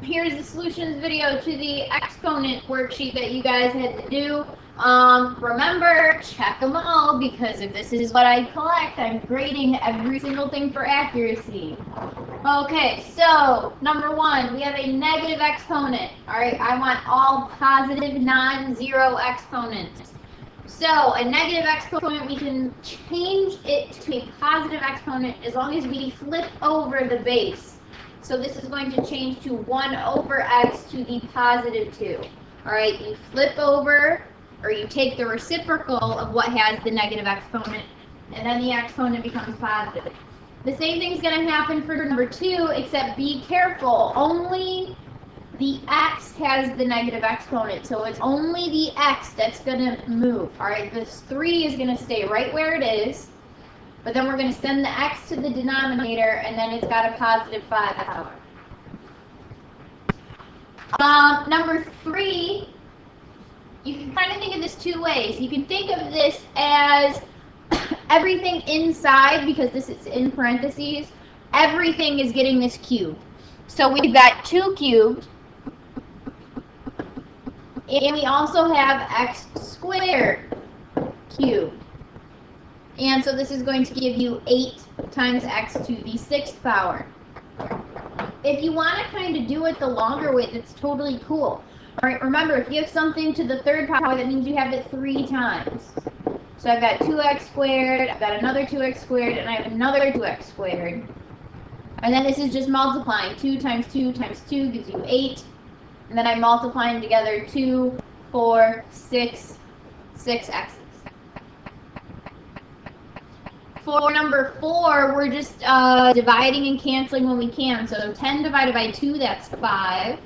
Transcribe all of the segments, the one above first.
here's the solutions video to the exponent worksheet that you guys had to do. Remember, check them all, because if this is what I collect, I'm grading every single thing for accuracy. Okay, so number 1, we have a negative exponent. Alright, I want all positive non-zero exponents. So a negative exponent, we can change it to a positive exponent as long as we flip over the base. So this is going to change to 1 over x to the positive 2. Alright, you flip over, or you take the reciprocal of what has the negative exponent, and then the exponent becomes positive. The same thing's going to happen for number 2, except be careful. Only the x has the negative exponent, so it's only the x that's going to move. Alright, this 3 is going to stay right where it is, but then we're going to send the x to the denominator, and then it's got a positive 5 power. Number 3, you can kind of think of this 2 ways. You can think of this as everything inside, because this is in parentheses, everything is getting this cube. So we've got 2 cubed, and we also have x squared cubed. And so this is going to give you 8 times x to the 6th power. If you want to kind of do it the longer way, it's totally cool. Alright, remember, if you have something to the 3rd power, that means you have it 3 times. So I've got 2x squared, I've got another 2x squared, and I have another 2x squared. And then this is just multiplying. 2 times 2 times 2 gives you 8. And then I'm multiplying together 2, 4, 6, 6x's. For number 4, we're just dividing and canceling when we can. So 10 divided by 2, that's 5.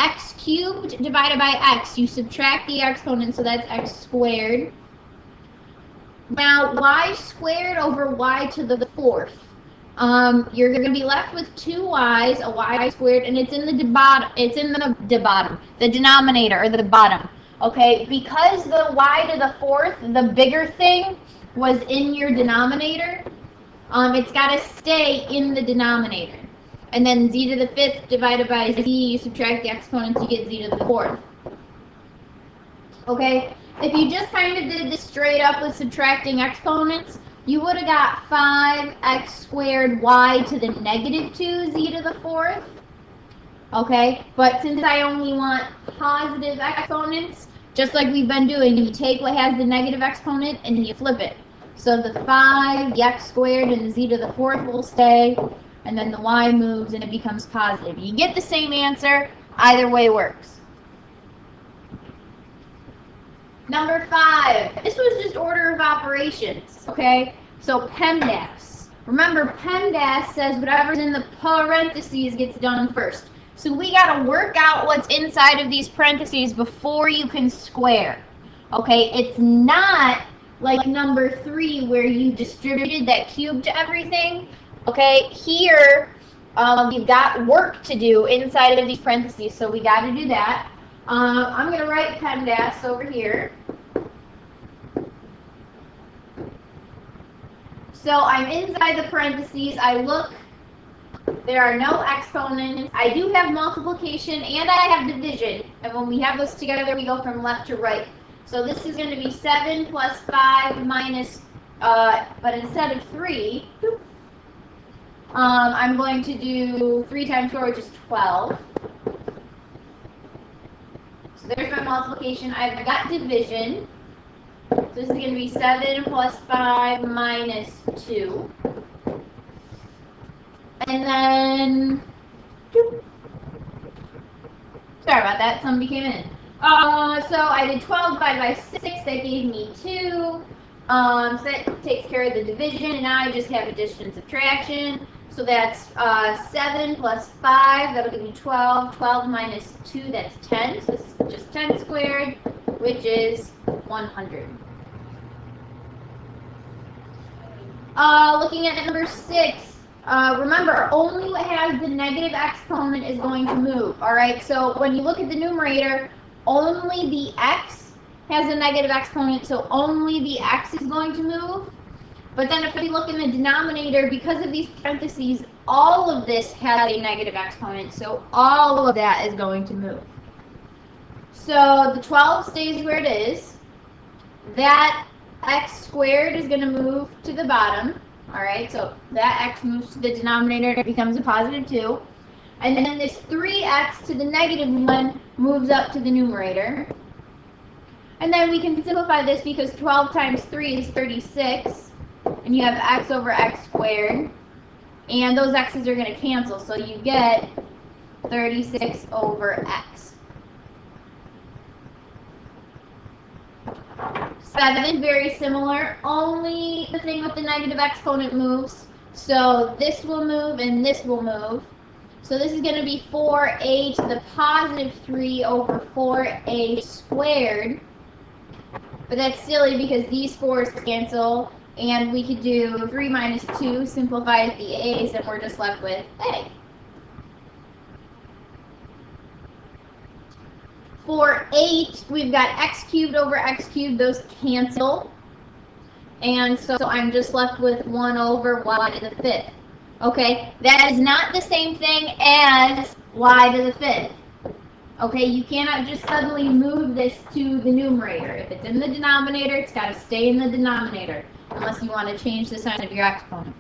X cubed divided by x, you subtract the exponent, so that's x squared. Now, y squared over y to the 4th. You're going to be left with 2 y's, a y squared, and it's in the denominator, or the bottom. Okay, because the y to the 4th, the bigger thing, was in your denominator, it's got to stay in the denominator. And then z to the 5th divided by z, you subtract the exponents, you get z to the 4th. Okay, if you just kind of did this straight up with subtracting exponents, you would have got 5x squared y to the negative 2 z to the 4th. Okay, but since I only want positive exponents, just like we've been doing, you take what has the negative exponent and you flip it. So the 5, the x squared, and the z to the 4th will stay, and then the y moves and it becomes positive. You get the same answer, either way works. Number 5, this was just order of operations, okay? So PEMDAS. Remember, PEMDAS says whatever's in the parentheses gets done first. So we got to work out what's inside of these parentheses before you can square. Okay, it's not like number 3 where you distributed that cube to everything. Okay, here we've got work to do inside of these parentheses, so we got to do that. I'm going to write PEMDAS over here. So I'm inside the parentheses. I look. There are no exponents. I do have multiplication and I have division. And when we have those together, we go from left to right. So this is going to be 7 plus 5 minus, but instead of 3, I'm going to do 3 times 4, which is 12. So there's my multiplication. I've got division. So this is going to be 7 plus 5 minus 2. And then, sorry about that, somebody came in. So I did 12 divided by 6, that gave me 2. So that takes care of the division, and now I just have addition and subtraction. So that's 7 plus 5, that'll give me 12. 12 minus 2, that's 10. So this is just 10 squared, which is 100. Looking at number 6. Remember, only what has the negative exponent is going to move, alright? So when you look at the numerator, only the x has a negative exponent, so only the x is going to move. But then if we look in the denominator, because of these parentheses, all of this has a negative exponent, so all of that is going to move. So the 12 stays where it is. That x squared is going to move to the bottom. All right, so that x moves to the denominator and it becomes a positive 2. And then this 3x to the negative 1 moves up to the numerator. And then we can simplify this because 12 times 3 is 36. And you have x over x squared. And those x's are going to cancel, so you get 36 over x. 7, very similar, only the thing with the negative exponent moves. So this will move and this will move. So this is going to be 4a to the positive 3 over 4a squared. But that's silly because these 4's cancel, and we could do 3 minus 2, simplify the a's, and we're just left with a. For 8, we've got x cubed over x cubed, those cancel. And so I'm just left with 1 over y to the 5th. Okay, that is not the same thing as y to the 5th. Okay, you cannot just suddenly move this to the numerator. If it's in the denominator, it's got to stay in the denominator, unless you want to change the sign of your exponent.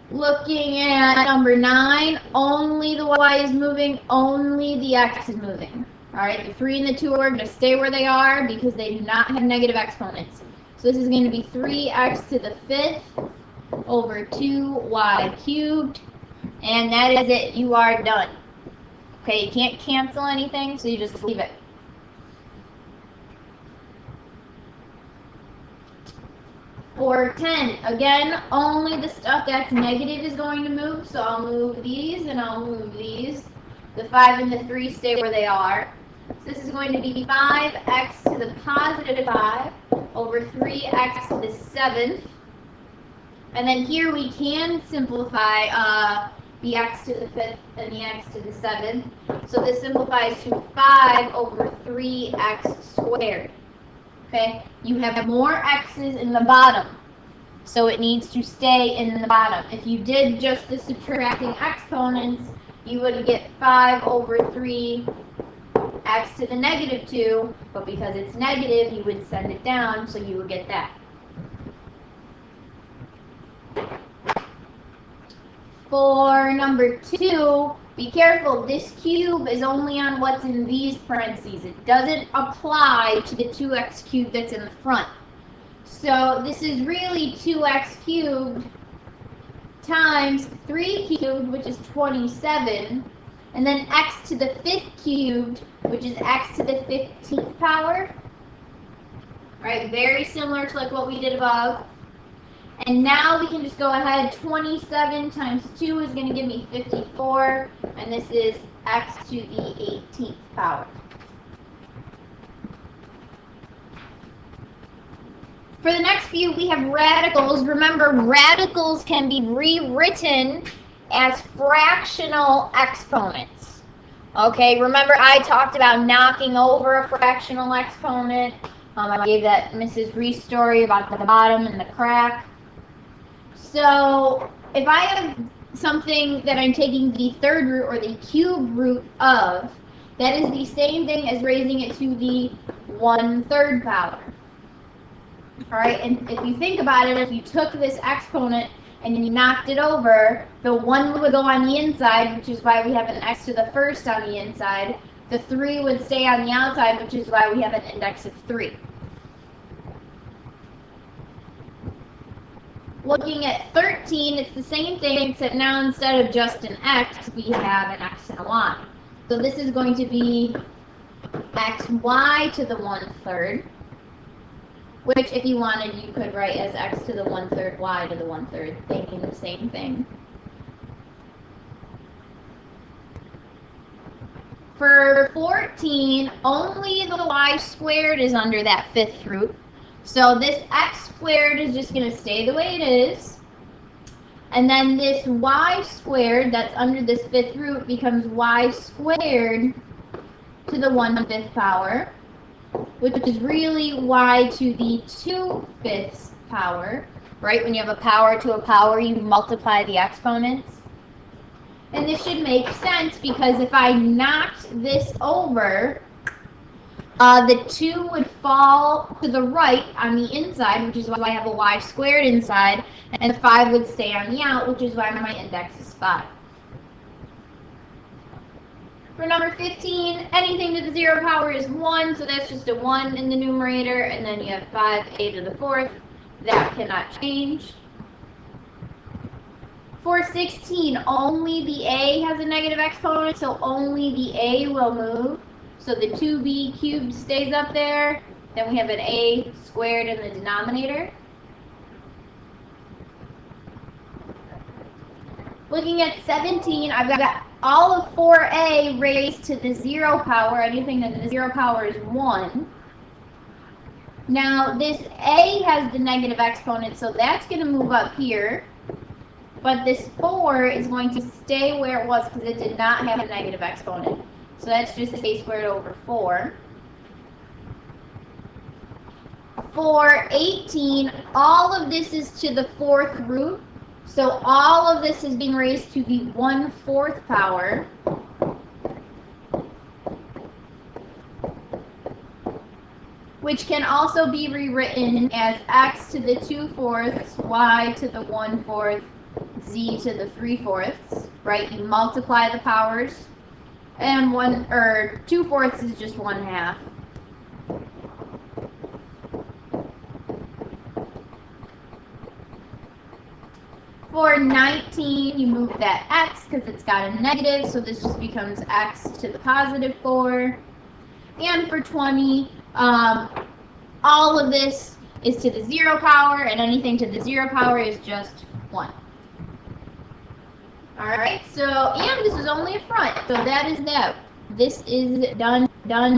Looking at number 9, only the y is moving, only the x is moving. All right, the 3 and the 2 are going to stay where they are because they do not have negative exponents. So this is going to be 3x to the 5th over 2y cubed, and that is it. You are done. Okay, you can't cancel anything, so you just leave it. For 10, again, only the stuff that's negative is going to move, so I'll move these and I'll move these. The 5 and the 3 stay where they are. So this is going to be 5x to the positive 5 over 3x to the 7th. And then here we can simplify the x to the 5th and the x to the 7th. So this simplifies to 5 over 3x squared. Okay, you have more x's in the bottom, so it needs to stay in the bottom. If you did just the subtracting exponents, you would get 5 over 3 x to the negative 2, but because it's negative, you would send it down, so you would get that. For number 2, be careful, this cube is only on what's in these parentheses. It doesn't apply to the 2x cubed that's in the front. So this is really 2x cubed times 3 cubed, which is 27, and then x to the 5th cubed, which is x to the 15th power. All right, very similar to like what we did above. And now we can just go ahead, 27 times 2 is going to give me 54, and this is x to the 18th power. For the next few, we have radicals. Remember, radicals can be rewritten as fractional exponents. Okay, remember I talked about knocking over a fractional exponent. I gave that Mrs. Reese story about the bottom and the crack. So if I have something that I'm taking the third root or the cube root of, that is the same thing as raising it to the 1/3 power. All right, and if you think about it, if you took this exponent and you knocked it over, the 1 would go on the inside, which is why we have an x to the 1st on the inside. The 3 would stay on the outside, which is why we have an index of 3. Looking at 13, it's the same thing, except now instead of just an x, we have an x and a y. So this is going to be xy to the 1/3, which if you wanted, you could write as x to the 1/3, y to the 1/3, thinking the same thing. For 14, only the y squared is under that 5th root. So this x squared is just going to stay the way it is. And then this y squared that's under this 5th root becomes y squared to the 1/5 power, which is really y to the 2/5 power. right? When you have a power to a power, you multiply the exponents. And this should make sense because if I knocked this over, the 2 would fall to the right on the inside, which is why I have a y squared inside, and the 5 would stay on the out, which is why my index is 5. For number 15, anything to the 0 power is 1, so that's just a 1 in the numerator, and then you have 5a to the 4th. That cannot change. For 16, only the a has a negative exponent, so only the a will move. So the 2b cubed stays up there. Then we have an a squared in the denominator. Looking at 17, I've got all of 4a raised to the 0 power. Anything to the 0 power is 1. Now, this a has the negative exponent, so that's going to move up here. But this 4 is going to stay where it was because it did not have a negative exponent. So that's just a squared over 4. For 18, all of this is to the 4th root. So all of this is being raised to the 1/4 power. Which can also be rewritten as x to the 2/4, y to the 1/4, z to the 3/4, right? You multiply the powers, and 2/4 is just 1/2. For 19, you move that x because it's got a negative, so this just becomes x to the positive 4. And for 20, all of this is to the 0 power, and anything to the 0 power is just 1. Alright, so, and this is only a front, so that is that. This is done.